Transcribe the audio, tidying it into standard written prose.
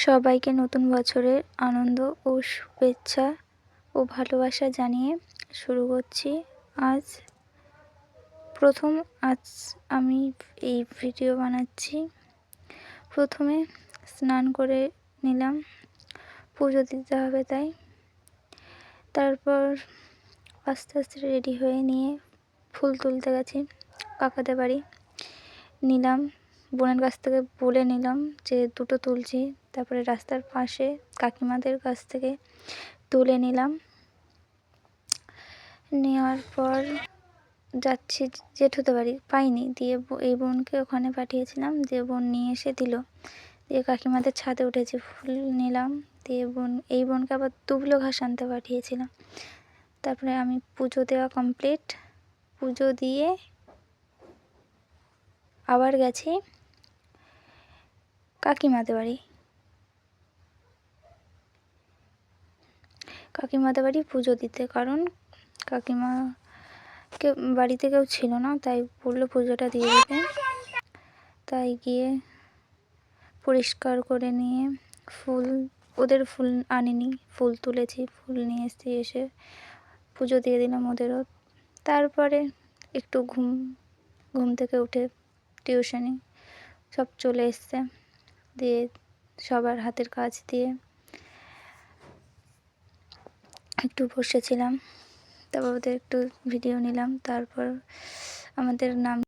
সবাইকে নতুন বছরের আনন্দ ও শুভেচ্ছা ও ভালোবাসা জানিয়ে শুরু করছি। আজ আমি এই ভিডিও বানাচ্ছি। প্রথমে স্নান করে নিলাম, পুজো দিতে হবে তাই। তারপর আস্তে আস্তে রেডি হয়ে নিয়ে ফুল তুলতে গেছি কাকাদের বাড়ি। নিলাম, বোনের কাছ থেকে বলে নিলাম যে দুটো তুলছি। তারপরে রাস্তার পাশে কাকিমাদের কাছ থেকে তুলে নিলাম। নেওয়ার পর যাচ্ছি জেঠুদের বাড়ি, পাইনি, দিয়ে এই বোনকে ওখানে পাঠিয়েছিলাম, দিয়ে বোন নিয়ে এসে দিল। দিয়ে কাকিমাদের ছাদে উঠেছি, ফুল নিলাম, দিয়ে এই বোনকে আবার দুবলো ঘাস আনতে পাঠিয়েছিলাম। তারপরে আমি পুজো দেওয়া কমপ্লিট, পুজো দিয়ে আবার গেছি কাকিমাদের বাড়ি পুজো দিতে, কারণ কাকিমাকে বাড়িতে কেউ ছিল না, তাই বললো পুজোটা দিয়ে দিতে। তাই গিয়ে পরিষ্কার করে নিয়ে ওদের ফুল আনিনি, ফুল তুলেছি, ফুল নিয়ে এসে পুজো দিয়ে দিলাম ওদেরও। তারপরে একটু ঘুম থেকে উঠে টিউশনি সব চলে এসছে, দিয়ে সবার হাতের কাজ দিয়ে একটু বসেছিলাম। তারপর ওদের একটু ভিডিও নিলাম। তারপর আমাদের নাম